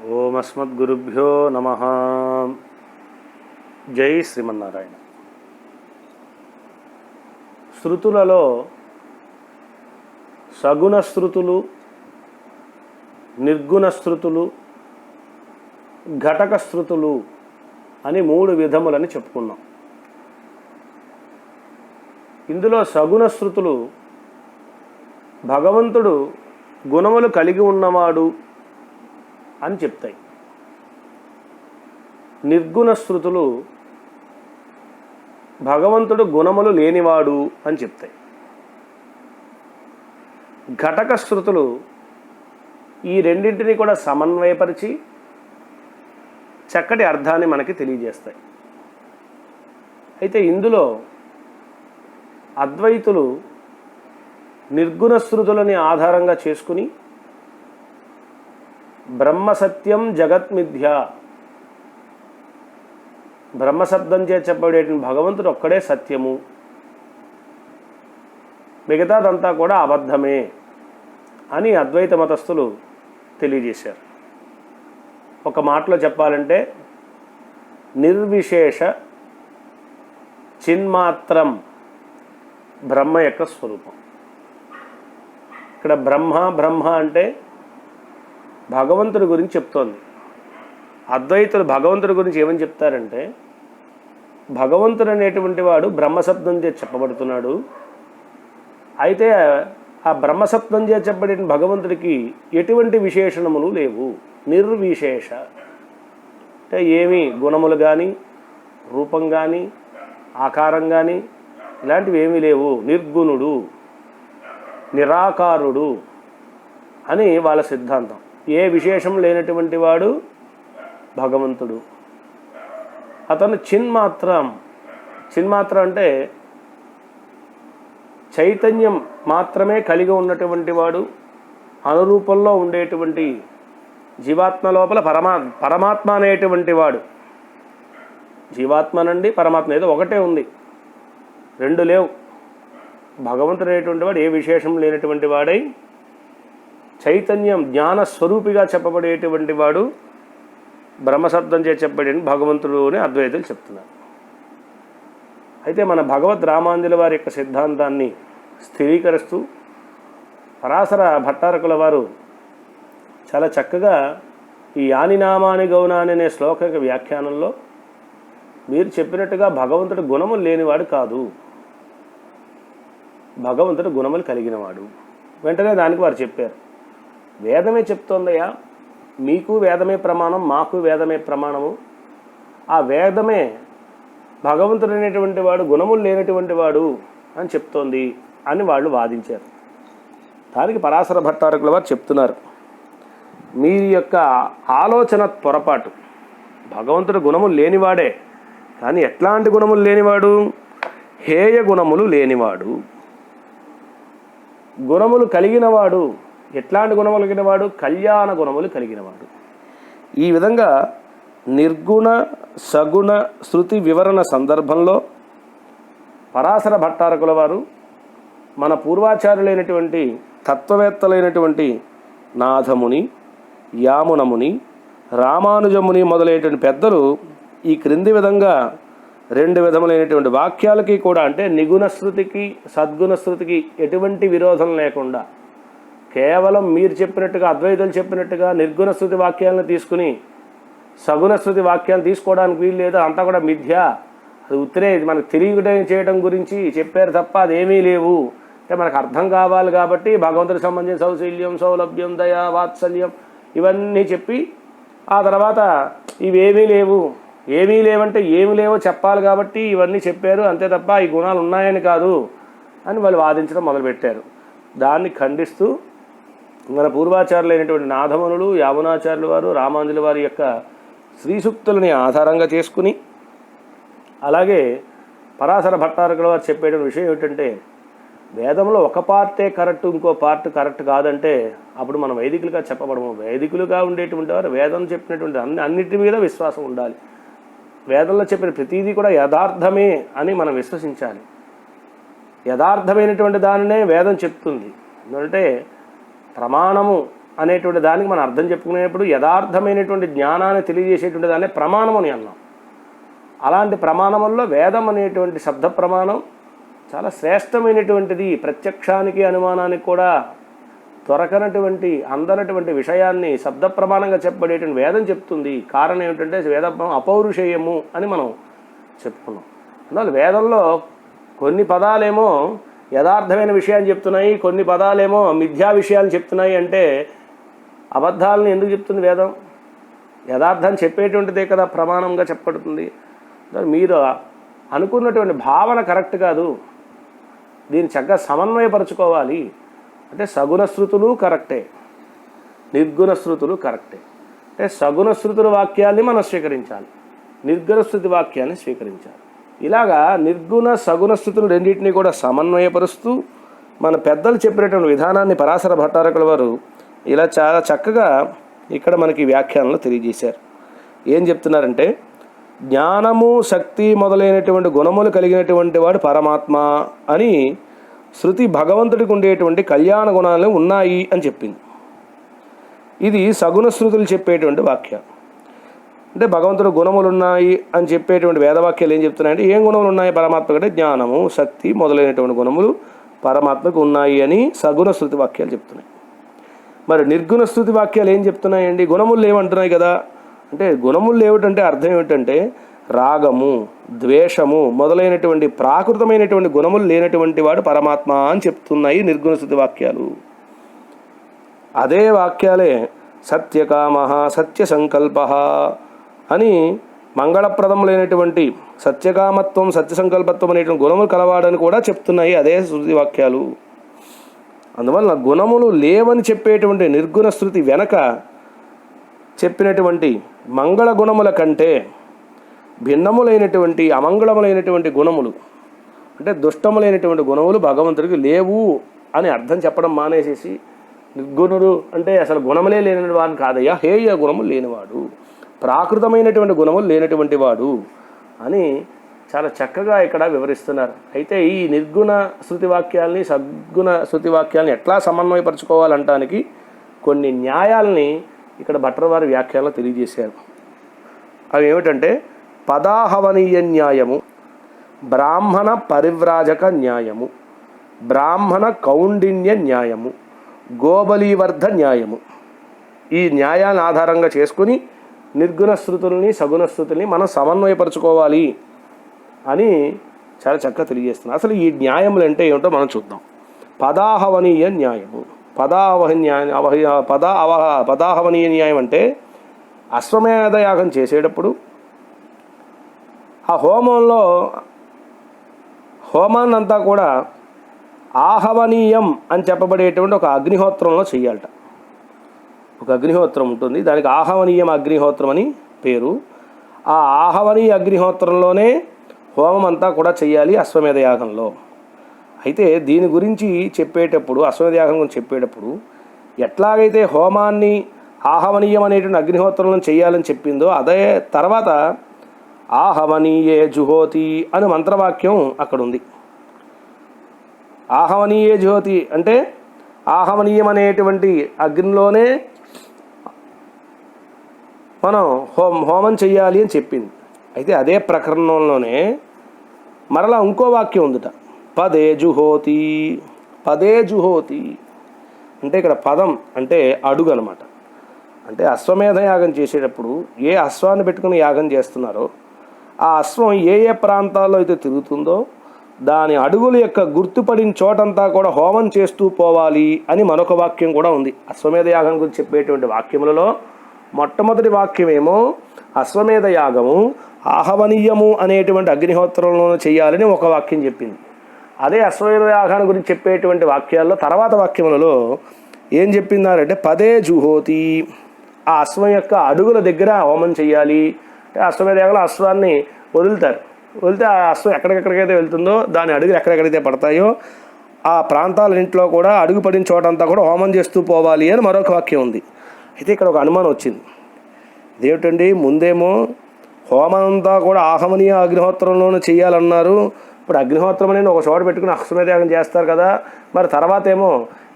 ఓం అస్మద్గురుభ్యో నమః. జై శ్రీమన్నారాయణ. శృతులలో సగుణ శృతులు, నిర్గుణ శృతులు, ఘటక శృతులు అని 3 విధములని చెప్పుకున్నాం. ఇందులో సగుణ శృతులు భగవంతుడు గుణములు కలిగి ఉన్నవాడు అని చెప్తాయి. నిర్గుణ శృతులు భగవంతుడు గుణములు లేనివాడు అని చెప్తాయి. ఘటక శృతులు ఈ రెండింటిని కూడా సమన్వయపరిచి చక్కటి అర్థాన్ని మనకి తెలియజేస్తాయి. అయితే ఇందులో అద్వైతులు నిర్గుణ శృతులని ఆధారంగా చేసుకుని బ్రహ్మసత్యం జగత్మిథ్య, బ్రహ్మశబ్దం చే చెప్పబడే భగవంతుడు ఒక్కడే సత్యము, మిగతాదంతా కూడా అబద్ధమే అని అద్వైత మతస్థులు తెలియజేశారు. ఒక మాటలో చెప్పాలంటే నిర్విశేష చిన్మాత్రం బ్రహ్మ యొక్క స్వరూపం. ఇక్కడ బ్రహ్మ అంటే భగవంతుడి గురించి చెప్తోంది. అద్వైతులు భగవంతుడి గురించి ఏమని చెప్తారంటే, భగవంతుడు అనేటువంటి వాడు బ్రహ్మశబ్దం చే చెప్పబడుతున్నాడు. అయితే ఆ బ్రహ్మశబ్దం చే చెప్పబడిన భగవంతుడికి ఎటువంటి విశేషణములు లేవు. నిర్విశేష అంటే ఏమీ గుణములు కానీ, రూపం కానీ, ఆకారం కానీ ఇలాంటివి ఏమీ లేవు. నిర్గుణుడు, నిరాకారుడు అని వాళ్ళ సిద్ధాంతం. ఏ విశేషం లేనటువంటి వాడు భగవంతుడు. అతను చిన్మాత్రం అంటే చైతన్యం మాత్రమే కలిగి ఉన్నటువంటి వాడు. అనురూపంలో ఉండేటువంటి జీవాత్మ లోపల పరమాత్మ అనేటువంటి వాడు. జీవాత్మ నుండి పరమాత్మ ఏదో ఒకటే ఉంది, 2 లేవు. భగవంతుడు అనేటువంటి వాడు ఏ విశేషం లేనటువంటి వాడై చైతన్యం జ్ఞాన స్వరూపిగా చెప్పబడేటువంటి వాడు. బ్రహ్మశబ్దం చే చెప్పబడిన భగవంతుడు అని అద్వైతులు చెప్తున్నారు. అయితే మన భగవద్ రామానుజుల వారి యొక్క సిద్ధాంతాన్ని స్థిరీకరిస్తూ పరాశర భట్టారకుల వారు చాలా చక్కగా ఈ యానినామాని గౌనాని అనే శ్లోక వ్యాఖ్యానంలో మీరు చెప్పినట్టుగా భగవంతుడు గుణములు లేనివాడు కాదు, భగవంతుడు గుణములు కలిగినవాడు. వెంటనే దానికి వారు చెప్పారు, వేదమే చెప్తోందయ్యా, మీకు వేదమే ప్రమాణం, మాకు వేదమే ప్రమాణము. ఆ వేదమే భగవంతుడు అనేటువంటి వాడు గుణములు లేనటువంటి వాడు అని చెప్తోంది అని వాళ్ళు వాదించారు. దానికి పరాశర భట్టారకుల వారు చెప్తున్నారు, మీ యొక్క ఆలోచన పొరపాటు. భగవంతుడు గుణములు లేనివాడే, కానీ ఎట్లాంటి గుణములు లేనివాడు? హేయ గుణములు లేనివాడు. గుణములు కలిగినవాడు. ఎట్లాంటి గుణములు కలిగినవాడు? కళ్యాణ గుణములు కలిగినవాడు. ఈ విధంగా నిర్గుణ సగుణ శృతి వివరణ సందర్భంలో పరాశర భట్టారకుల వారు మన పూర్వాచార్యులైనటువంటి తత్వవేత్తలైనటువంటి నాథముని, యామునముని, రామానుజముని మొదలైనటువంటి పెద్దలు ఈ క్రింది విధంగా 2 విధములైనటువంటి వాక్యాలకి కూడా, అంటే నిగుణ శృతికి సద్గుణ శృతికి ఎటువంటి విరోధం లేకుండా కేవలం మీరు చెప్పినట్టుగా అద్వైతులు చెప్పినట్టుగా నిర్గుణ శృతి వాక్యాలను తీసుకుని సగుణ శృతి వాక్యాలు తీసుకోవడానికి వీలు లేదు, అంతా కూడా మిథ్య, అది ఉత్తరే మనకు తెలియడం గురించి చెప్పారు తప్ప అదేమీ లేవు. అంటే మనకు అర్థం కావాలి కాబట్టి భగవంతుడికి సంబంధించిన సౌశల్యం, సౌలభ్యం, దయ, వాత్సల్యం ఇవన్నీ చెప్పి ఆ తర్వాత ఇవేమీ లేవు, ఏమీ లేవంటే ఏమి లేవో చెప్పాలి కాబట్టి ఇవన్నీ చెప్పారు, అంతే తప్ప ఈ గుణాలు ఉన్నాయని కాదు అని వాళ్ళు వాదించడం మొదలుపెట్టారు. దాన్ని ఖండిస్తూ మన పూర్వాచార్యులైనటువంటి నాథమునులు, యామునాచార్యుల వారు, రామానుజుల వారి యొక్క శ్రీసూక్తులని ఆధారంగా చేసుకుని, అలాగే పరాశర భట్టారకుల వారు చెప్పే విషయం ఏమిటంటే, వేదంలో ఒక పార్టే కరెక్ట్, ఇంకో పార్ట్ కరెక్ట్ కాదంటే అప్పుడు మనం వైదికులుగా చెప్పబడము. వైదికులుగా ఉండేటువంటి వారు వేదం చెప్పినటువంటి అన్నిటి మీద విశ్వాసం ఉండాలి. వేదంలో చెప్పిన ప్రతిదీ కూడా యథార్థమే అని మనం విశ్వసించాలి. యథార్థమైనటువంటి దానినే వేదం చెప్తుంది. ఎందుకంటే ప్రమాణము అనేటువంటి దానికి మనం అర్థం చెప్పుకునేప్పుడు యథార్థమైనటువంటి జ్ఞానాన్ని తెలియజేసేటువంటి దాన్ని ప్రమాణం అని అన్నాం. అలాంటి ప్రమాణముల్లో వేదం అనేటువంటి శబ్ద ప్రమాణం చాలా శ్రేష్టమైనటువంటిది. ప్రత్యక్షానికి అనుమానానికి కూడా దొరకనటువంటి అందనటువంటి విషయాన్ని శబ్ద ప్రమాణంగా చెప్పబడేటువంటి వేదం చెప్తుంది. కారణం ఏమిటంటే వేదం అపౌరుషేయము అని మనం చెప్పుకున్నాం. అందువల్ల వేదంలో కొన్ని పదాలేమో యథార్థమైన విషయాన్ని చెప్తున్నాయి, కొన్ని పదాలేమో మిథ్యా విషయాలు చెప్తున్నాయి. అంటే అబద్ధాలను ఎందుకు చెప్తుంది వేదం? యథార్థాన్ని చెప్పేటువంటిదే కదా ప్రమాణంగా చెప్పబడుతుంది. మీరు అనుకున్నటువంటి భావన కరెక్ట్ కాదు, దీన్ని చక్కగా సమన్వయపరచుకోవాలి. అంటే సగుణ శృతులు కరెక్టే, నిర్గుణ శృతులు కరెక్టే. అంటే సగుణ శృతుల వాక్యాన్ని మనం స్వీకరించాలి, నిర్గుణ శృతి వాక్యాన్ని స్వీకరించాలి. ఇలాగా నిర్గుణ సగుణ స్థుతులు రెండింటినీ కూడా సమన్వయపరుస్తూ మన పెద్దలు చెప్పినటువంటి విధానాన్ని పరాశర భట్టారకుల వారు ఇలా చాలా చక్కగా ఇక్కడ మనకి వ్యాఖ్యానంలో తెలియజేశారు. ఏం చెప్తున్నారంటే, జ్ఞానము శక్తి మొదలైనటువంటి గుణములు కలిగినటువంటి వాడు పరమాత్మ అని శృతి భగవంతుడికి ఉండేటువంటి కళ్యాణ గుణాలు ఉన్నాయి అని చెప్పింది. ఇది సగుణ శృతులు చెప్పేటువంటి వాక్యం. అంటే భగవంతుడు గుణములు ఉన్నాయి అని చెప్పేటువంటి వేదవాక్యాలు ఏం చెప్తున్నాయంటే, ఏం గుణములు ఉన్నాయి పరమాత్మ కంటే జ్ఞానము శక్తి మొదలైనటువంటి గుణములు పరమాత్మకు ఉన్నాయి అని సగుణ శృతి వాక్యాలు చెప్తున్నాయి. మరి నిర్గుణ శృతి వాక్యాలు ఏం చెప్తున్నాయండి? గుణములు లేవంటున్నాయి కదా. అంటే గుణములు లేవుటంటే అర్థం ఏమిటంటే రాగము ద్వేషము మొదలైనటువంటి ప్రాకృతమైనటువంటి గుణములు లేనటువంటి వాడు పరమాత్మ అని చెప్తున్నాయి నిర్గుణ శృతి వాక్యాలు. అదే వాక్యాలే సత్యకామ సత్య సంకల్ప అని మంగళప్రదములైనటువంటి సత్యకామత్వం సత్య సంకల్పత్వం అనేటువంటి గుణములు కలవాడని కూడా చెప్తున్నాయి అదే శృతి వాక్యాలు. అందువల్ల గుణములు లేవని చెప్పేటువంటి నిర్గుణ శృతి వెనక చెప్పినటువంటి మంగళ గుణముల కంటే భిన్నములైనటువంటి అమంగళములైనటువంటి గుణములు, అంటే దుష్టములైనటువంటి గుణములు భగవంతుడికి లేవు అని అర్థం చెప్పడం మానేసేసి నిర్గుణుడు అంటే అసలు గుణములే లేని వాడు కాదయ్యా, హేయ గుణములు లేనివాడు, ప్రాకృతమైనటువంటి గుణములు లేనటువంటి వాడు అని చాలా చక్కగా ఇక్కడ వివరిస్తున్నారు. అయితే ఈ నిర్గుణ శృతి వాక్యాలని సద్గుణ శృతి వాక్యాలని ఎట్లా సమన్వయపరచుకోవాలంటానికి కొన్ని న్యాయాలని ఇక్కడ భట్టర్ వారి వ్యాఖ్యానంలో తెలియజేశారు. అవి ఏమిటంటే పదాహవనీయ న్యాయము, బ్రాహ్మణ పరివ్రాజక న్యాయము, బ్రాహ్మణ కౌండిన్య న్యాయము, గోబలీవర్ధ న్యాయము. ఈ న్యాయాలను ఆధారంగా చేసుకుని నిర్గుణ శృతుల్ని సగుణ శృతుల్ని మనం సమన్వయపరచుకోవాలి అని చాలా చక్కగా తెలియజేస్తున్నారు. అసలు ఈ న్యాయములు అంటే ఏమిటో మనం చూద్దాం. పదాహవనీయ న్యాయము, పదాహవనీయ న్యాయం అంటే అశ్వమేధ యాగం చేసేటప్పుడు ఆ హోమాన్నంతా కూడా ఆహవనీయం అని చెప్పబడేటువంటి ఒక అగ్నిహోత్రంలో చెయ్యాలట. ఒక అగ్నిహోత్రం ఉంటుంది, దానికి ఆహవనీయం అగ్నిహోత్రం అని పేరు. ఆ ఆహవనీయ అగ్నిహోత్రంలోనే హోమం అంతా కూడా చెయ్యాలి అశ్వమేధ యాగంలో. అయితే దీని గురించి చెప్పేటప్పుడు అశ్వమేధ యాగం గురించి చెప్పేటప్పుడు ఎట్లాగైతే హోమాన్ని ఆహవనీయం అనేటువంటి అగ్నిహోత్రంలో చేయాలని చెప్పిందో అదే తర్వాత ఆహవనీయే జుహోతి అని మంత్రవాక్యం అక్కడ ఉంది. ఆహవనీయే జ్యోతి అంటే ఆహవనీయం అనేటువంటి అగ్నిలోనే మనం హోమం చెయ్యాలి అని చెప్పింది. అయితే అదే ప్రకరణంలోనే మరలా ఇంకో వాక్యం ఉందిట, పదే జుహోతి. పదే జుహోతి అంటే ఇక్కడ పదం అంటే అడుగు అనమాట. అంటే అశ్వమేధ యాగం చేసేటప్పుడు ఏ అశ్వాన్ని పెట్టుకుని యాగం చేస్తున్నారో ఆ అశ్వం ఏ ఏ ప్రాంతాల్లో అయితే తిరుగుతుందో దాని అడుగుల యొక్క గుర్తుపడిన చోటంతా కూడా హోమం చేస్తూ పోవాలి అని మరొక వాక్యం కూడా ఉంది. అశ్వమేధ యాగం గురించి చెప్పేటువంటి వాక్యములలో మొట్టమొదటి వాక్యమేమో అశ్వమేధ యాగము ఆహవనీయము అనేటువంటి అగ్నిహోత్రంలోనూ చేయాలని ఒక వాక్యం చెప్పింది. అదే అశ్వమేధ యాగాన్ని గురించి చెప్పేటువంటి వాక్యాల్లో తర్వాత వాక్యములలో ఏం చెప్పిందారంటే పదే జుహోతి, ఆ అశ్వం యొక్క అడుగుల దగ్గర హోమం చెయ్యాలి. అంటే అశ్వమేధ యాగంలో అశ్వాన్ని వదులుతారు, వెళ్తే ఆ అశ్వం ఎక్కడికెక్కడికైతే వెళ్తుందో దాని అడుగులు ఎక్కడెక్కడైతే పడతాయో ఆ ప్రాంతాలన్నింటిలో కూడా అడుగు పడిన చోటంతా కూడా హోమం చేస్తూ పోవాలి అని మరొక వాక్యం ఉంది. అయితే ఇక్కడ ఒక అనుమానం వచ్చింది, ఇదేమిటండి ముందేమో హోమం అంతా కూడా ఆహవనీయ అగ్నిహోత్రంలోనూ చేయాలన్నారు, ఇప్పుడు అగ్నిహోత్రం అనేది ఒక చోట పెట్టుకుని అశ్వమేధ యాగం చేస్తారు కదా, మరి తర్వాత ఏమో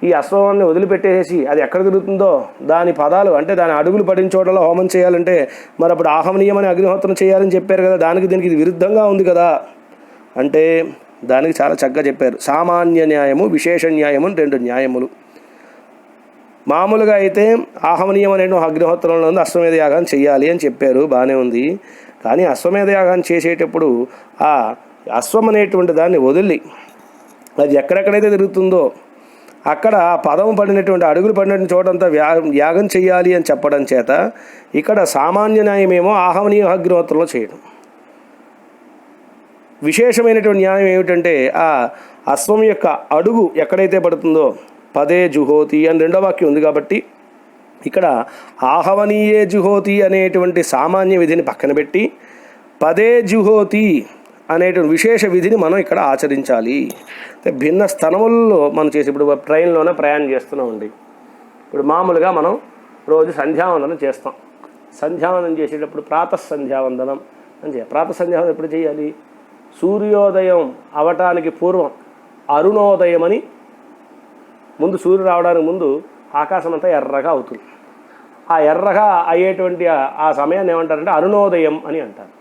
ఈ అశ్వాన్ని వదిలిపెట్టేసి అది ఎక్కడ తిరుగుతుందో దాని పదాలు అంటే దాని అడుగులు పడిన చోటలో హోమం చేయాలంటే మరి అప్పుడు ఆహమనీయమని అగ్నిహోత్రం చేయాలని చెప్పారు కదా, దీనికి ఇది విరుద్ధంగా ఉంది కదా అంటే దానికి చాలా చక్కగా చెప్పారు. సామాన్య న్యాయము, విశేష న్యాయము అని 2 న్యాయములు. మామూలుగా అయితే ఆహమనీయం అనే అగ్నిహోత్రంలో ఉంది, అశ్వమేధ యాగాన్ని చెయ్యాలి అని చెప్పారు, బాగానే ఉంది. కానీ అశ్వమేధ యాగాన్ని చేసేటప్పుడు ఆ అశ్వం అనేటువంటి దాన్ని వదిలి అది ఎక్కడెక్కడైతే తిరుగుతుందో అక్కడ పదం పడినటువంటి అడుగులు పడినటువంటి చోటంతా యాగం చేయాలి అని చెప్పడం చేత ఇక్కడ సామాన్య న్యాయమేమో ఆహమనీయ అగ్నిహోత్రంలో చేయడం. విశేషమైనటువంటి న్యాయం ఏమిటంటే ఆ అశ్వం యొక్క అడుగు ఎక్కడైతే పడుతుందో పదే జుహోతి అని 2వ వాక్యం ఉంది కాబట్టి ఇక్కడ ఆహవనీయే జుహోతి అనేటువంటి సామాన్య విధిని పక్కన పెట్టి పదే జుహోతి అనేటువంటి విశేష విధిని మనం ఇక్కడ ఆచరించాలి. భిన్న స్థలములలో మనం చేసి ఇప్పుడు ట్రైన్లోనే ప్రయాణం చేస్తున్నామండి. ఇప్పుడు మామూలుగా మనం రోజు సంధ్యావందనం చేస్తాం. సంధ్యావందనం చేసేటప్పుడు ప్రాతఃసంధ్యావందనం అని చేయాలి. ప్రాతఃసంధ్యావందనం ఎప్పుడు చేయాలి? సూర్యోదయం అవటానికి పూర్వం అరుణోదయం అని, ముందు సూర్యుడు రావడానికి ముందు ఆకాశం అంతా ఎర్రగా అవుతుంది. ఆ ఎర్రగా అయ్యేటువంటి ఆ సమయాన్ని ఏమంటారంటే అరుణోదయం అని అంటారు.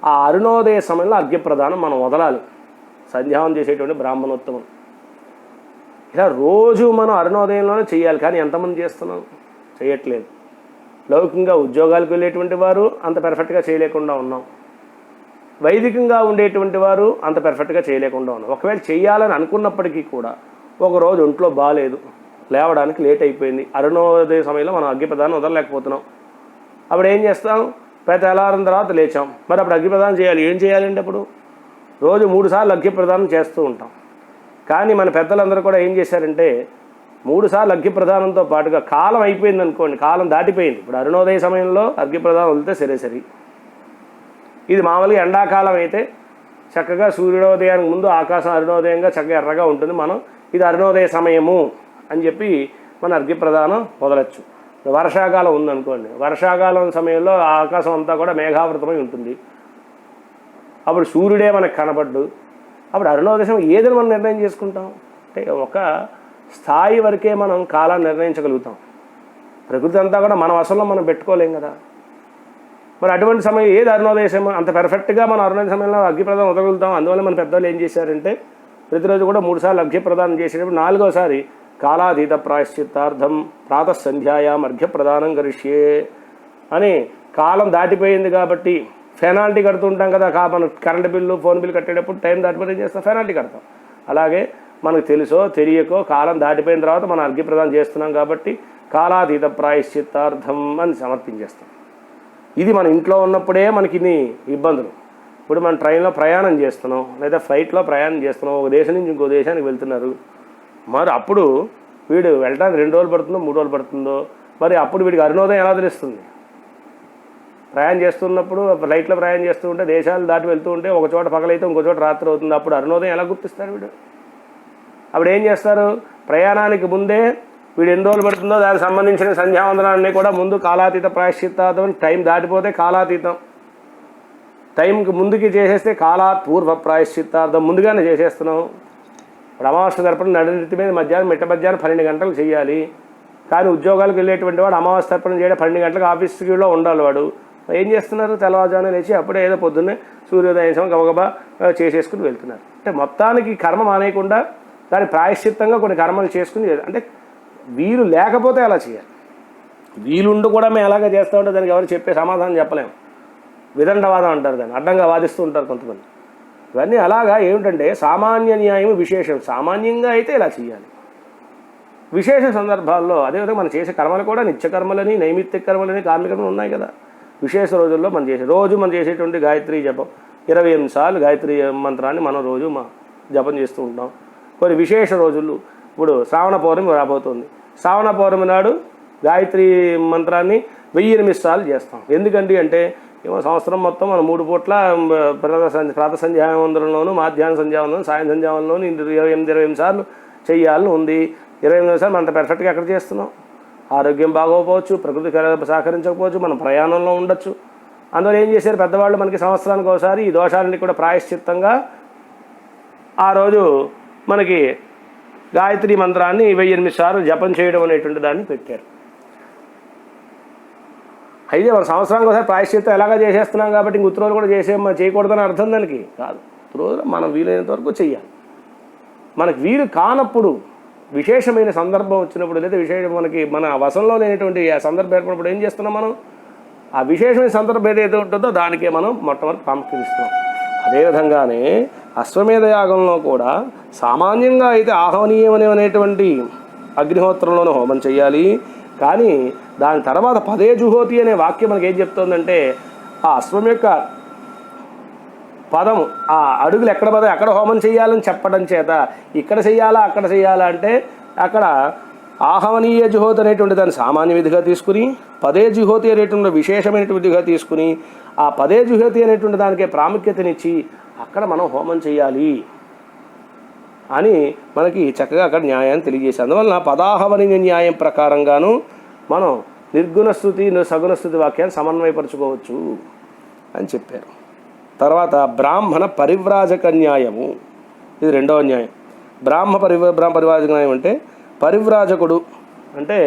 ఆ అరుణోదయ సమయంలో అర్ఘ్యప్రదానం మనం వదలాలి. సంధ్యావం చేసేటువంటి బ్రాహ్మణోత్తమం ఇలా రోజు మనం అరుణోదయంలోనే చేయాలి. కానీ ఎంతమంది చేస్తున్నాం? చేయట్లేదు. లౌకికంగా ఉద్యోగాలకు వెళ్ళేటువంటి వారు అంత పెర్ఫెక్ట్గా చేయలేకుండా ఉన్నాం. వైదికంగా ఉండేటువంటి వారు అంత పెర్ఫెక్ట్గా చేయలేకుండా ఉన్నాం. ఒకవేళ చేయాలని అనుకున్నప్పటికీ కూడా ఒకరోజు ఒంట్లో బాగాలేదు, లేవడానికి లేట్ అయిపోయింది, అరుణోదయ సమయంలో మనం అగ్నిప్రదానం వదలలేకపోతున్నాం. అప్పుడు ఏం చేస్తాం? తెల్లారిన తర్వాత లేచాం, మరి అప్పుడు అగ్నిప్రదానం చేయాలి. ఏం చేయాలంటే అప్పుడు రోజు 3 సార్లు అగ్నిప్రదానం చేస్తూ ఉంటాం. కానీ మన పెద్దలందరూ కూడా ఏం చేశారంటే 3 సార్లు అగ్నిప్రదానంతో పాటుగా కాలం అయిపోయింది అనుకోండి, కాలం దాటిపోయింది. ఇప్పుడు అరుణోదయ సమయంలో అగ్నిప్రదానం వదిలితే సరే. ఇది మామూలుగా ఎండాకాలం అయితే చక్కగా సూర్యోదయానికి ముందు ఆకాశం అరుణోదయంగా చక్కగా ఎర్రగా ఉంటుంది. మనం ఇది అరుణోదయ సమయము అని చెప్పి మన అర్ఘ్యప్రదానం వదలచ్చు. వర్షాకాలం ఉందనుకోండి, వర్షాకాలం సమయంలో ఆకాశం అంతా కూడా మేఘావృతమై ఉంటుంది. అప్పుడు సూర్యుడే మనకు కనబడ్డు. అప్పుడు అరుణోదయం ఏదని మనం నిర్ణయం చేసుకుంటాం అంటే ఒక స్థాయి వరకే మనం కాలాన్ని నిర్ణయించగలుగుతాం. ప్రకృతి అంతా కూడా మన వశంలో మనం పెట్టుకోలేం కదా. మరి అటువంటి సమయం ఏది అరుణోదయ సమయం? అంత పెర్ఫెక్ట్గా మనం అరుణోదయ సమయంలో అగ్నిప్రదానం వదలగలుగుతాం. అందువల్ల మన పెద్దలు ఏం చేశారంటే ప్రతిరోజు కూడా 3 సార్లు అర్ఘ్యప్రదానం చేసేటప్పుడు 4వసారి కాలాతీత ప్రాయశ్చిత్తార్థం ప్రాతఃసంధ్యాయాం అర్ఘ్యప్రదానం కరిష్యే అని, కాలం దాటిపోయింది కాబట్టి పెనాల్టీ కడుతుంటాం కదా. మనం కరెంటు బిల్లు, ఫోన్ బిల్లు కట్టేటప్పుడు టైం దాటిపోతే ఏం చేస్తాం? పెనాల్టీ కడతాం. అలాగే మనకు తెలుసో తెలియకో కాలం దాటిపోయిన తర్వాత మనం అర్ఘ్యప్రదానం చేస్తున్నాం కాబట్టి కాలాతీత ప్రాయశ్చిత్తార్థం అని సమర్పించేస్తాం. ఇది మన ఇంట్లో ఉన్నప్పుడే మనకి ఇన్ని ఇబ్బందులు. ఇప్పుడు మనం ట్రైన్లో ప్రయాణం చేస్తున్నాం లేదా ఫ్లైట్లో ప్రయాణం చేస్తున్నాం, ఒక దేశం నుంచి ఇంకో దేశానికి వెళ్తున్నారు. మరి అప్పుడు వీడు వెళ్ళడానికి 2 రోజులు పడుతుందో 3 రోజులు పడుతుందో, మరి అప్పుడు వీడికి అరుణోదయం ఎలా తెలుస్తుంది? ప్రయాణం చేస్తున్నప్పుడు ఫ్లైట్లో ప్రయాణం చేస్తూ ఉంటే దేశాలు దాటి వెళ్తూ ఉంటే ఒక చోట పగలైతే ఇంకో చోట రాత్రి అవుతుంది. అప్పుడు అరుణోదయం ఎలా గుర్తిస్తారు వీడు? అప్పుడు ఏం చేస్తారు? ప్రయాణానికి ముందే వీడు ఎన్ని రోజులు పడుతుందో దానికి సంబంధించిన సంధ్యావందనాన్ని కూడా ముందు కాలాతీత ప్రాయశ్చిత్తార్థం, టైం దాటిపోతే కాలాతీతం, టైంకి ముందుకి చేసేస్తే కాలాత్ పూర్వ ప్రాయశ్చిత్తార్థం ముందుగానే చేసేస్తున్నాం. ఇప్పుడు అమావాస్య తర్పణం నడినెత్తి మీద మిట్ట మధ్యాహ్నం 12 గంటలకు చేయాలి. కానీ ఉద్యోగాలకు వెళ్ళేటువంటి వాడు అమావాస్య తర్పణం చేయడం 12 గంటలకు ఆఫీస్లో ఉండాలి. వాడు ఏం చేస్తున్నారు? తెల్లవారుజామున లేచి అప్పుడే ఏదో పొద్దున్నే సూర్యోదయం సమయం గబగబా చేసేసుకుని వెళ్తున్నారు. అంటే మొత్తానికి కర్మ మానేయకుండా దాని ప్రాయశ్చిత్తంగా కొన్ని కర్మలు చేసుకుని, అంటే వీలు లేకపోతే అలా చేయాలి. వీలుండు కూడా మేము ఎలాగ చేస్తూ ఉంటే దానికి ఎవరు చెప్పే సమాధానం చెప్పలేము. విదండవాదం అంటారు, దాన్ని అడ్డంగా వాదిస్తూ ఉంటారు కొంతమంది. ఇవన్నీ అలాగా ఏమిటంటే సామాన్య న్యాయం, విశేషం. సామాన్యంగా అయితే ఇలా చేయాలి. విశేష సందర్భాల్లో అదేవిధంగా మనం చేసే కర్మలు కూడా నిత్యకర్మలని, నైమిత్తిక కర్మలని, కార్మికర్మలు ఉన్నాయి కదా. విశేష రోజుల్లో మనం చేసేటువంటి గాయత్రి జపం 28 సార్లు గాయత్రి మంత్రాన్ని మనం రోజు జపం చేస్తూ ఉంటాం. కొన్ని విశేష రోజులు, ఇప్పుడు శ్రావణ పౌర్ణమి రాబోతుంది. శ్రావణ పౌర్ణమి నాడు గాయత్రి మంత్రాన్ని 1008 సార్లు చేస్తాం. ఎందుకండి అంటే ఏమో సంవత్సరం మొత్తం మనం 3 పూట్ల ప్రాత సంధ్యావందనంలోను, మాధ్యాహ్న సంధ్యావందనం, సాయం సంధ్యావందనంలోను 28 సార్లు చేయాలని ఉంది. 28 సార్లు అంత పెర్ఫెక్ట్గా ఎక్కడ చేస్తున్నాం? ఆరోగ్యం బాగోకపోవచ్చు, ప్రకృతి సహకరించకపోవచ్చు, మనం ప్రయాణంలో ఉండొచ్చు. అందువల్ల ఏం చేశారు పెద్దవాళ్ళు? మనకి సంవత్సరానికి ఒకసారి ఈ దోషాలన్నీ కూడా ప్రాయశ్చిత్తంగా ఆ రోజు మనకి గాయత్రి మంత్రాన్ని 1008 సార్లు జపం చేయడం అనేటువంటి దాన్ని పెట్టారు. అయితే మన సంవత్సరానికి ఒకసారి ప్రాయశ్చిత్తం ఎలాగా చేసేస్తున్నాం కాబట్టి ఇంక ఉత్తరోజు కూడా చేయకూడదని అర్థం దానికి కాదు. ఉత్తరోజు మనం వీలైనంత వరకు చెయ్యాలి. మనకు వీలు కానప్పుడు, విశేషమైన సందర్భం వచ్చినప్పుడు, లేదా మనకి మన వశంలో లేనటువంటి ఆ సందర్భం ఏర్పడినప్పుడు ఏం చేస్తున్నాం మనం? ఆ విశేషమైన సందర్భం ఏదైతే ఉంటుందో దానికే మనం మొట్టమొదటి ప్రాముఖ్యత ఇస్తున్నాం. అదేవిధంగానే అశ్వమేధ యాగంలో కూడా సామాన్యంగా అయితే ఆహ్వనీయమనేటువంటి అగ్నిహోత్రంలోనే హోమం చేయాలి. కానీ దాని తర్వాత పదే జుహోతి అనే వాక్యం మనకి ఏం చెప్తోందంటే, ఆ అశ్వం యొక్క పదము, ఆ అడుగులు ఎక్కడ పదే అక్కడ హోమం చేయాలని చెప్పడం చేత ఇక్కడ చెయ్యాలా అక్కడ చెయ్యాలా అంటే, అక్కడ ఆహ్వనీయ జుహోతి అనేటువంటి దాన్ని సామాన్య విధిగా తీసుకుని, పదే జుహోతి అనేటువంటి విశేషమైనటువంటి విధిగా తీసుకుని, ఆ పదే జుహోతి అనేటువంటి దానికే ప్రాముఖ్యతనిచ్చి అక్కడ మనం హోమం చేయాలి అని మనకి చక్కగా అక్కడ న్యాయాన్ని తెలియజేశారు. అందువలన పదాహవనీయ న్యాయం ప్రకారంగాను మనం నిర్గుణ స్థుతి సగుణ స్థుతి వాక్యాన్ని సమన్వయపరచుకోవచ్చు అని చెప్పారు. తర్వాత బ్రాహ్మణ పరివ్రాజక న్యాయము, ఇది రెండవ న్యాయం. బ్రాహ్మణ పరివ్రాజక న్యాయం అంటే, పరివ్రాజకుడు అంటే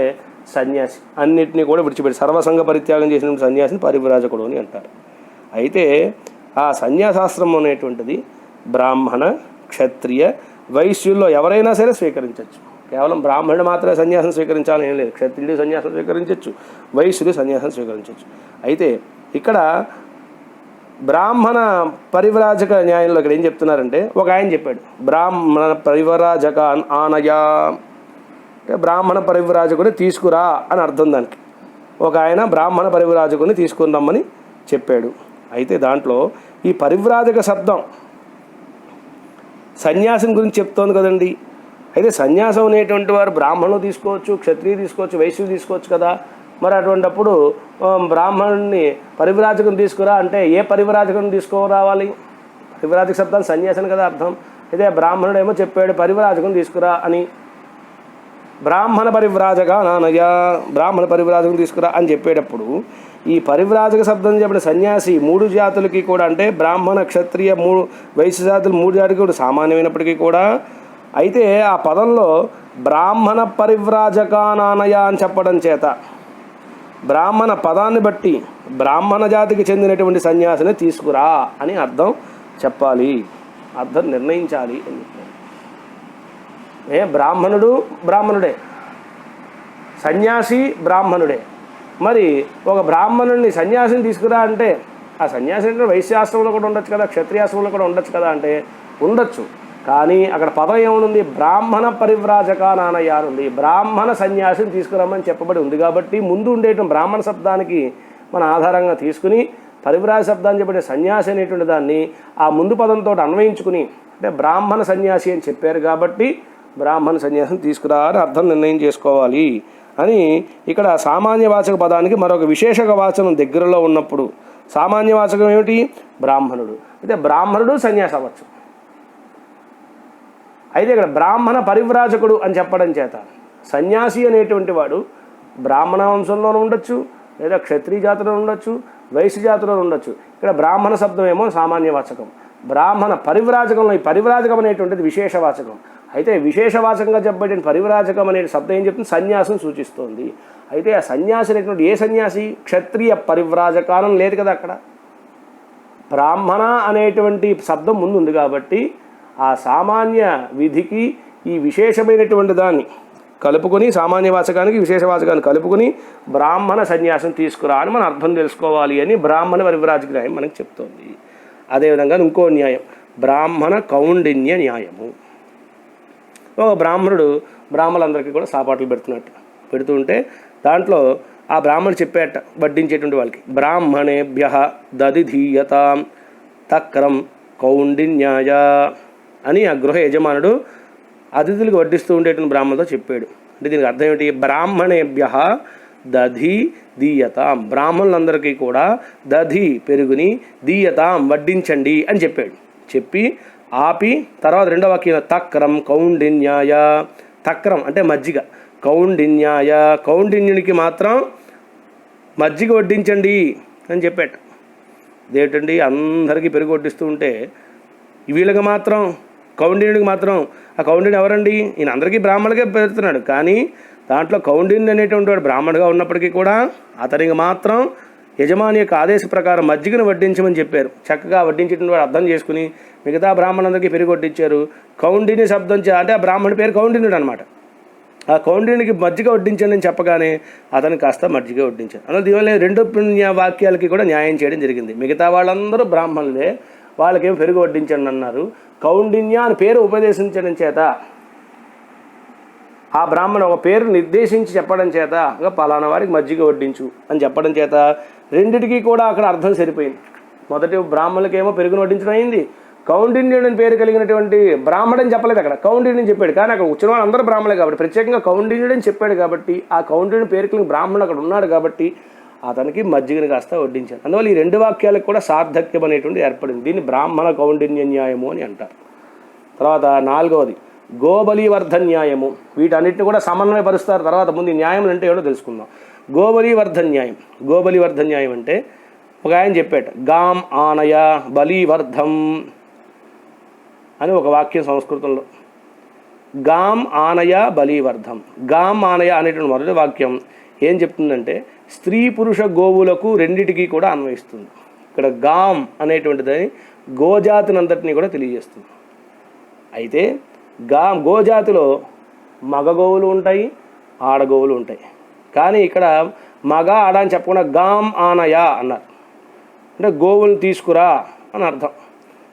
సన్యాసి, అన్నిటినీ కూడా విడిచిపెట్టి సర్వసంగ పరిత్యాగం చేసిన సన్యాసిని పరివ్రాజకుడు అని అంటారు. అయితే ఆ సన్యాసాశ్రమం అనేటువంటిది బ్రాహ్మణ, క్షత్రియ, వైశ్యుల్లో ఎవరైనా సరే స్వీకరించవచ్చు. కేవలం బ్రాహ్మణుడు మాత్రమే సన్యాసం స్వీకరించాలని ఏం లేదు. క్షత్రియుడు సన్యాసం స్వీకరించవచ్చు, వైశ్యుడు సన్యాసం స్వీకరించవచ్చు. అయితే ఇక్కడ బ్రాహ్మణ పరివ్రాజక న్యాయంలో ఇక్కడ ఏం చెప్తున్నారంటే, ఒక ఆయన చెప్పాడు బ్రాహ్మణ పరివ్రాజక ఆనయా అంటే బ్రాహ్మణ పరివ్రాజకుని తీసుకురా అని అర్థం దానికి. ఒక ఆయన బ్రాహ్మణ పరివ్రాజకుని తీసుకుని రమ్మని చెప్పాడు. అయితే దాంట్లో ఈ పరివ్రాజక శబ్దం సన్యాసం గురించి చెప్తోంది కదండి. అయితే సన్యాసం అనేటువంటి వారు బ్రాహ్మణులు తీసుకోవచ్చు, క్షత్రియులు తీసుకోవచ్చు, వైశ్యులు తీసుకోవచ్చు కదా. మరి అటువంటిప్పుడు బ్రాహ్మణుడిని పరివ్రాజకుని తీసుకురా అంటే ఏ పరివ్రాజకుని తీసుకురావాలి? పరివ్రాజక శబ్దాన్ని సన్యాసం కదా అర్థం. అయితే బ్రాహ్మణుడు ఏమో చెప్పాడు పరివ్రాజకుని తీసుకురా అని. బ్రాహ్మణ పరివ్రాజక నానయ్య, బ్రాహ్మణ పరివ్రాజకుని తీసుకురా అని చెప్పేటప్పుడు ఈ పరివ్రాజక శబ్దం చెప్పిన సన్యాసి 3 జాతులకి కూడా, అంటే బ్రాహ్మణ, క్షత్రియ, వైశ్య జాతులు 3 జాతికి కూడా సామాన్యమైనప్పటికీ కూడా, అయితే ఆ పదంలో బ్రాహ్మణ పరివ్రాజక నానయ అని చెప్పడం చేత బ్రాహ్మణ పదాన్ని బట్టి బ్రాహ్మణ జాతికి చెందినటువంటి సన్యాసిని తీసుకురా అని అర్థం చెప్పాలి, అర్థం నిర్ణయించాలి అని చెప్పారు. బ్రాహ్మణుడు బ్రాహ్మణుడే, సన్యాసి బ్రాహ్మణుడే. మరి ఒక బ్రాహ్మణుడిని సన్యాసిని తీసుకురా అంటే ఆ సన్యాసి అంటే వైశ్యాశ్రమంలో కూడా ఉండొచ్చు కదా, క్షత్రియాశ్రమంలో కూడా ఉండొచ్చు కదా అంటే ఉండొచ్చు. కానీ అక్కడ పదం ఏమనుంది? బ్రాహ్మణ పరివ్రాజక నానయ్య అని ఉంది. బ్రాహ్మణ సన్యాసిని తీసుకురమ్మని చెప్పబడి ఉంది కాబట్టి ముందు ఉండేటువంటి బ్రాహ్మణ శబ్దానికి మన ఆధారంగా తీసుకుని పరివ్రాజ శబ్దాన్ని చెప్పే సన్యాసి అనేటువంటి దాన్ని ఆ ముందు పదంతో అన్వయించుకుని, అంటే బ్రాహ్మణ సన్యాసి అని చెప్పారు కాబట్టి బ్రాహ్మణ సన్యాసిని తీసుకురా అని అర్థం నిర్ణయం చేసుకోవాలి అని ఇక్కడ సామాన్యవాచక పదానికి మరొక విశేషక వాచనం దగ్గరలో ఉన్నప్పుడు సామాన్యవాచకం ఏమిటి? బ్రాహ్మణుడు. అయితే బ్రాహ్మణుడు సన్యాసి అవ్వచ్చు. అయితే ఇక్కడ బ్రాహ్మణ పరివ్రాజకుడు అని చెప్పడం చేత సన్యాసి అనేటువంటి వాడు బ్రాహ్మణ వంశంలోనూ ఉండొచ్చు, లేదా క్షత్రియ జాతిలో ఉండొచ్చు, వైశ్య జాతిలో ఉండొచ్చు. ఇక్కడ బ్రాహ్మణ శబ్దం ఏమో సామాన్యవాచకం, బ్రాహ్మణ పరివ్రాజకంలో ఈ పరివ్రాజకం అనేటువంటిది విశేషవాచకం. అయితే విశేషవాచకంగా చెప్పబడిన పరివ్రాజకం అనే శబ్దం ఏం చెప్తుంది? సన్యాసం సూచిస్తోంది. అయితే ఆ సన్యాసి అనేటువంటి ఏ సన్యాసి? క్షత్రియ పరివ్రాజకానం లేదు కదా అక్కడ. బ్రాహ్మణ అనేటువంటి శబ్దం ముందు ఉంది కాబట్టి ఆ సామాన్య విధికి ఈ విశేషమైనటువంటి దాన్ని కలుపుకొని, సామాన్యవాచకానికి విశేషవాచకాన్ని కలుపుకొని బ్రాహ్మణ సన్యాసం తీసుకురా అని మనం అర్థం తెలుసుకోవాలి అని బ్రాహ్మణ పరివ్రాజక న్యాయం మనకు చెప్తోంది. అదేవిధంగా ఇంకో న్యాయం బ్రాహ్మణ కౌండిన్య న్యాయము. ఒక బ్రాహ్మణుడు బ్రాహ్మణులందరికీ కూడా సాపాట్లు పెడుతూ ఉంటే దాంట్లో ఆ బ్రాహ్మణుడు చెప్పేట వడ్డించేటువంటి వాళ్ళకి బ్రాహ్మణేభ్య దధిధీయతాం తక్రం కౌండిన్యాయ అని ఆ గృహ యజమానుడు అతిథులకు వడ్డిస్తూ ఉండేటువంటి బ్రాహ్మణులతో చెప్పాడు. అంటే దీనికి అర్థం ఏమిటి? బ్రాహ్మణేభ్య దధి దీయతాం, బ్రాహ్మణులందరికీ కూడా దధి పెరుగుని, దీయతాం వడ్డించండి అని చెప్పాడు. చెప్పి ఆపి తర్వాత రెండవ వాక్యం తక్రం కౌండిన్యాయ, తక్రం అంటే మజ్జిగ, కౌండిన్యాయ కౌండిన్యునికి మాత్రం మజ్జిగ వడ్డించండి అని చెప్పాడు. ఇదేంటండి అందరికీ పెరుగు వడ్డిస్తూ ఉంటే వీళ్ళకి మాత్రం కౌండిన్యుడికి మాత్రం ఆ కౌండిన్యుడు ఎవరండి? ఈయన అందరికీ బ్రాహ్మణుడికే పెడుతున్నాడు, కానీ దాంట్లో కౌండిన్యుడు అనేటువంటి వాడు బ్రాహ్మణుడిగా ఉన్నప్పటికీ కూడా అతనికి మాత్రం యజమాని యొక్క ఆదేశ ప్రకారం మజ్జిగను వడ్డించమని చెప్పారు. చక్కగా వడ్డించేటువంటి వాడు అర్థం చేసుకుని మిగతా బ్రాహ్మణులందరికీ పెరుగు వడ్డించారు. కౌండిన్య శబ్దం అంటే ఆ బ్రాహ్మణుడి పేరు కౌండిన్యుడు అనమాట. ఆ కౌండిన్యుడికి మజ్జిగ వడ్డించండి అని చెప్పగానే అతను కాస్త మజ్జిగ వడ్డించారు. అందులో దీనివల్ల 2 వాక్యాలకి కూడా న్యాయం చేయడం జరిగింది. మిగతా వాళ్ళందరూ బ్రాహ్మణులే, వాళ్ళకేం పెరుగు వడ్డించండి అన్నారు. కౌండిన్య అని పేరు ఉపదేశించడం చేత, ఆ బ్రాహ్మణ ఒక పేరు నిర్దేశించి చెప్పడం చేత, ఇంకా పలానా వారికి మజ్జిగ వడ్డించు అని చెప్పడం చేత రెండిటికీ కూడా అక్కడ అర్థం సరిపోయింది. మొదటి బ్రాహ్మణులకేమో పెరుగును వడ్డించడం అయింది, కౌండిన్యుడు అని పేరు కలిగినటువంటి బ్రాహ్మణుడని చెప్పలేదు, అక్కడ కౌండిన్యుని చెప్పాడు. కానీ అక్కడ వచ్చిన వాళ్ళు అందరూ బ్రాహ్మణులే కాబట్టి ప్రత్యేకంగా కౌండిన్యుడు అని చెప్పాడు కాబట్టి, ఆ కౌండిన్యుని పేరు కలిగిన బ్రాహ్మణుడు అక్కడ ఉన్నాడు కాబట్టి అతనికి మజ్జిగని కాస్త వడ్డించాడు. అందువల్ల ఈ 2 వాక్యాలకు కూడా సార్థక్యం అనేటువంటి ఏర్పడింది. దీన్ని బ్రాహ్మణ కౌండిన్య న్యాయము అని అంటారు. తర్వాత 4వది గోబలివర్ధ న్యాయము. వీటన్నిటిని కూడా సమన్వయపరుస్తారు. తర్వాత ముందు న్యాయం అంటే ఏడో తెలుసుకుందాం. గోబలివర్ధ న్యాయం. గోబలివర్ధ న్యాయం అంటే ఒక ఆయన చెప్పాట, గాం ఆనయ బలివర్ధం అని ఒక వాక్యం సంస్కృతంలో. గాం ఆనయ బలివర్ధం. గాం ఆనయ అనేటువంటి మొదటి వాక్యం ఏం చెప్తుందంటే స్త్రీ పురుష గోవులకు రెండిటికి కూడా అన్వయిస్తుంది. ఇక్కడ గాం అనేటువంటిది గోజాతినంతటినీ కూడా తెలియజేస్తుంది. అయితే గోజాతిలో మగ గోవులు ఉంటాయి, ఆడగోవులు ఉంటాయి. కానీ ఇక్కడ మగ ఆడ అని చెప్పకుండా గాం ఆనయ అన్నారు. అంటే గోవులను తీసుకురా అని అర్థం.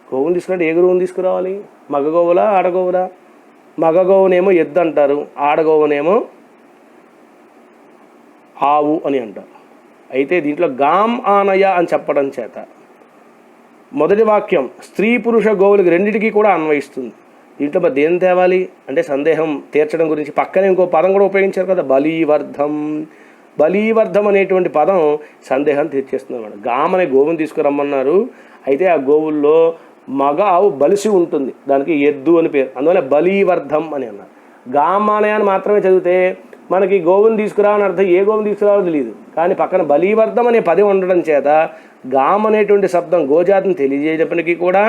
గోవులు తీసుకురంటే ఏ గోవుని తీసుకురావాలి? మగ గోవులా ఆడగోవులా? మగ గోవునేమో ఎద్దు అంటారు, ఆడగోవునేమో ఆవు అని అంటారు. అయితే దీంట్లో గాం ఆనయ అని చెప్పడం చేత మొదటి వాక్యం స్త్రీ పురుష గోవులకి రెండిటికి కూడా అన్వయిస్తుంది. దీంట్లో మరి దేని తేవాలి అంటే సందేహం తీర్చడం గురించి పక్కనే ఇంకో పదం కూడా ఉపయోగించారు కదా, బలీవర్ధం. బలీవర్ధం అనేటువంటి పదం సందేహం తీర్చేస్తుంది అన్నమాట. గాం అనే గోవుని తీసుకురమ్మన్నారు. అయితే ఆ గోవుల్లో మగ ఆవు బలిసి ఉంటుంది, దానికి ఎద్దు అని పేరు, అందువల్ల బలీవర్ధం అని అన్నారు. గామానయాన్ని మాత్రమే చదివితే మనకి గోవుని తీసుకురా అని అర్థం, ఏ గోవుని తీసుకురావో తెలియదు. కానీ పక్కన బలీవర్ధం అనే పదం ఉండడం చేత గాం అనేటువంటి శబ్దం గోజాతిని తెలియజేయడానికి కూడా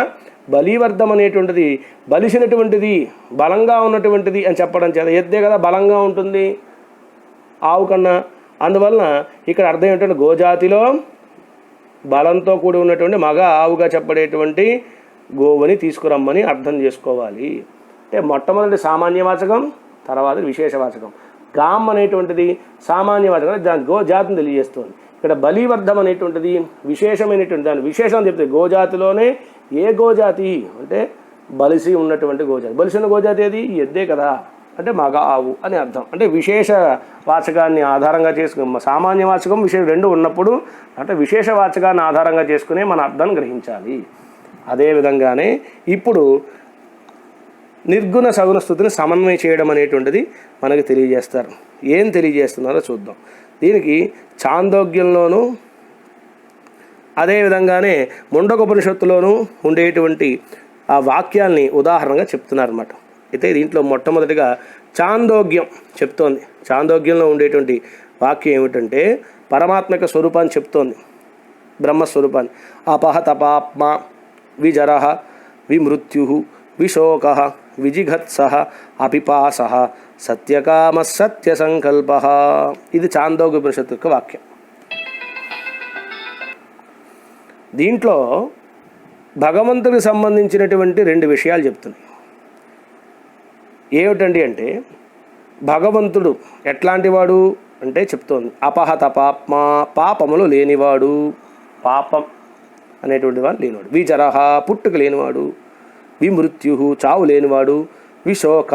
బలీవర్ధం అనేటువంటిది బలిసినటువంటిది, బలంగా ఉన్నటువంటిది అని చెప్పడం చేత, ఎద్దే కదా బలంగా ఉంటుంది ఆవు కన్నా. అందువలన ఇక్కడ అర్థం ఏంటంటే గోజాతిలో బలంతో కూడి ఉన్నటువంటి మగ ఆవుగా చెప్పడేటువంటి గోవుని తీసుకురమ్మని అర్థం చేసుకోవాలి. అంటే మొట్టమొదటి సామాన్యవాచకం, తర్వాత విశేషవాచకం. గాం అనేటువంటిది సామాన్యవాచకం, దాని గోజాతిని తెలియజేస్తుంది. ఇక్కడ బలీవర్ధం అనేటువంటిది విశేషమైనటువంటి దాని విశేషం చెప్తే గోజాతిలోనే ఏ గోజాతి అంటే బలిసి ఉన్నటువంటి గోజాతి. బలిసిన గోజాతి ఏది? ఎద్దే కదా, అంటే మగ ఆవు అని అర్థం. అంటే విశేష వాచకాన్ని ఆధారంగా చేసుకుని సామాన్య వాచకం విశేష రెండు ఉన్నప్పుడు అంటే విశేష వాచకాన్ని ఆధారంగా చేసుకునే మన అర్థాన్ని గ్రహించాలి. అదేవిధంగానే ఇప్పుడు నిర్గుణ సగుణ స్థుతిని సమన్వయం చేయడం అనేటువంటిది మనకు తెలియజేస్తారు. ఏం తెలియజేస్తున్నారో చూద్దాం. దీనికి చాందోగ్యంలోనూ అదేవిధంగానే ముండకోపనిషత్తులోనూ ఉండేటువంటి ఆ వాక్యాల్ని ఉదాహరణగా చెప్తున్నారన్నమాట. అయితే దీంట్లో మొట్టమొదటిగా చాందోగ్యం చెప్తోంది. చాందోగ్యంలో ఉండేటువంటి వాక్యం ఏమిటంటే పరమాత్మక స్వరూపాన్ని చెప్తోంది, బ్రహ్మస్వరూపాన్ని. అపహ తపాత్మ విజర విమృత్యు విశోక విజిఘత్స అపిపాస సత్యకామ సత్య సంకల్ప. ఇది చాందోగ్యోపనిషత్తు యొక్క వాక్యం. దీంట్లో భగవంతుడికి సంబంధించినటువంటి రెండు విషయాలు చెప్తున్నాయి. ఏమిటండి అంటే భగవంతుడు ఎట్లాంటి వాడు అంటే చెప్తోంది. అపహత పాప్మ, పాపములు లేనివాడు, పాపం అనేటువంటి వాడు లేనివాడు. విచరహ, పుట్టుక లేనివాడు. విమృత్యు, చావు లేనివాడు. విశోక,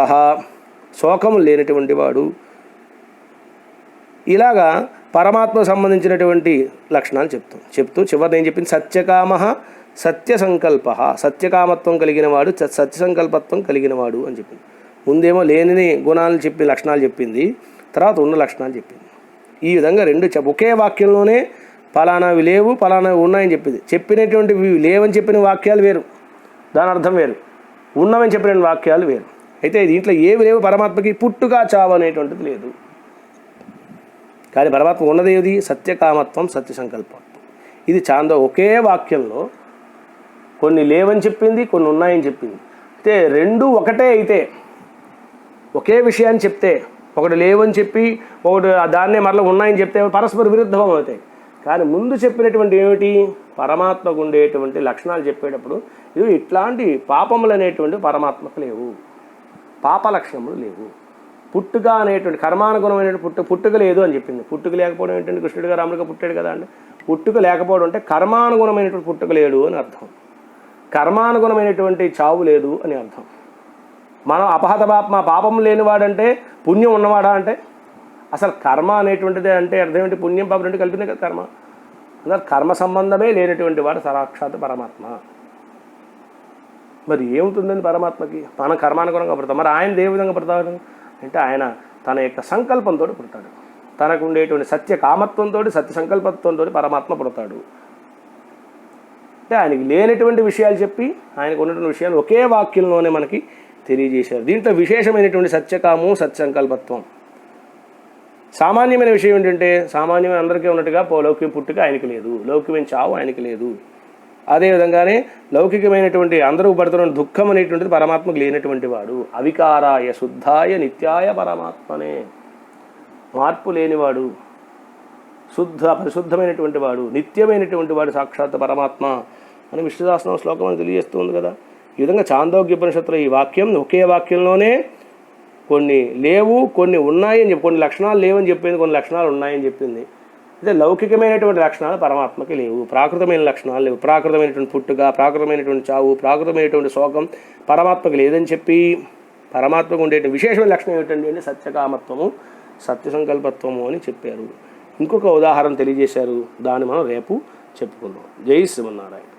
శోకము లేనటువంటి వాడు. ఇలాగా పరమాత్మకు సంబంధించినటువంటి లక్షణాలు చెప్తూ చివరిని ఏం చెప్పింది? సత్యకామ సత్య సంకల్ప, సత్యకామత్వం కలిగిన వాడు, సత్య సంకల్పత్వం కలిగిన వాడు అని చెప్పింది. ముందేమో లేని గుణాలను చెప్పి లక్షణాలు చెప్పింది, తర్వాత ఉన్న లక్షణాలు చెప్పింది. ఈ విధంగా రెండు ఒకే వాక్యంలోనే పలానావి లేవు పలానావి ఉన్నాయని చెప్పింది. చెప్పినటువంటివి లేవని చెప్పిన వాక్యాలు వేరు, దాని అర్థం వేరు. ఉన్నవని చెప్పిన వాక్యాలు వేరు. అయితే దీంట్లో ఏవి లేవు, పరమాత్మకి పుట్టుక చావు అనేటువంటిది లేదు. కానీ పరమాత్మ ఉన్నది ఏది? సత్యకామత్వం సత్య సంకల్పం. ఇది ఒకే వాక్యంలో కొన్ని లేవని చెప్పింది, కొన్ని ఉన్నాయని చెప్పింది. చెప్తే రెండు ఒకటే అయితే, ఒకే విషయాన్ని చెప్తే, ఒకటి లేవని చెప్పి ఒకటి దాన్నే మరలా ఉన్నాయని చెప్తే పరస్పర విరుద్ధం అవుతాయి. కానీ ముందు చెప్పినటువంటి ఏమిటి, పరమాత్మకు ఉండేటువంటి లక్షణాలు చెప్పేటప్పుడు ఇది ఇట్లాంటి పాపములు అనేటువంటి పరమాత్మకు లేవు, పాప లక్షణములు లేవు, పుట్టుక అనేటువంటి కర్మానుగుణమైనటువంటి పుట్టుక లేదు అని చెప్పింది. పుట్టుక లేకపోవడం ఏంటంటే కృష్ణుడిగా రాముడిగా పుట్టాడు కదా అండి. పుట్టుక లేకపోవడం అంటే కర్మానుగుణమైనటువంటి పుట్టుక లేడు అని అర్థం, కర్మానుగుణమైనటువంటి చావు లేదు అని అర్థం. మనం అపహత పాప పాపం లేనివాడంటే పుణ్యం ఉన్నవాడా అంటే, అసలు కర్మ అనేటువంటిది అంటే అర్థం ఏంటి, పుణ్యం పాపం రెండు కలిపిందే కదా కర్మ. అందులో కర్మ సంబంధమే లేనటువంటి వాడు సాక్షాత్ పరమాత్మ. మరి ఏముంటుందండి పరమాత్మకి, మనం కర్మానుగుణంగా పుడతాం. మరి ఆయన ఏ విధంగా పుడతాడు అంటే ఆయన తన యొక్క సంకల్పంతో పుడతాడు, తనకు ఉండేటువంటి సత్య కామత్వంతో సత్య సంకల్పంతో పరమాత్మ పుడతాడు. అంటే ఆయనకి లేనటువంటి విషయాలు చెప్పి ఆయనకు ఉన్నటువంటి విషయాలు ఒకే వాక్యంలోనే మనకి తెలియజేశారు. దీంట్లో విశేషమైనటువంటి సత్యకామం సత్సంకల్పత్వం. సామాన్యమైన విషయం ఏంటంటే సామాన్యమైన అందరికీ ఉన్నట్టుగా లౌకిక పుట్టుక ఆయనకి లేదు, లౌకికమైన చావు ఆయనకి లేదు. అదేవిధంగానే లౌకికమైనటువంటి అందరూ పడుతున్న దుఃఖం అనేటువంటిది పరమాత్మకు లేనటువంటి వాడు. అవికారాయ శుద్ధాయ నిత్యాయ పరమాత్మనే, మార్పు లేనివాడు, పరిశుద్ధమైనటువంటి వాడు, నిత్యమైనటువంటి వాడు సాక్షాత్ పరమాత్మ అని విష్ణుదాసనం శ్లోకం అని తెలియజేస్తుంది కదా. ఈ విధంగా చాందోగ్యోపనిషత్తులో ఈ వాక్యం ఒకే వాక్యంలోనే కొన్ని లేవు కొన్ని ఉన్నాయని చెప్పి, కొన్ని లక్షణాలు లేవని చెప్పింది, కొన్ని లక్షణాలు ఉన్నాయని చెప్పింది. అయితే లౌకికమైనటువంటి లక్షణాలు పరమాత్మకి లేవు, ప్రాకృతమైన లక్షణాలు లేవు, ప్రాకృతమైనటువంటి పుట్టుక, ప్రాకృతమైనటువంటి చావు, ప్రాకృతమైనటువంటి శోకం పరమాత్మకి లేదని చెప్పి పరమాత్మకు ఉండేటువంటి విశేషమైన లక్షణం ఏమిటండి అంటే సత్యకామత్వము సత్య సంకల్పత్వము అని చెప్పారు. ఇంకొక ఉదాహరణ తెలియజేశారు, దాన్ని మనం రేపు చెప్పుకుందాం. జై శ్రీమన్నారాయణ.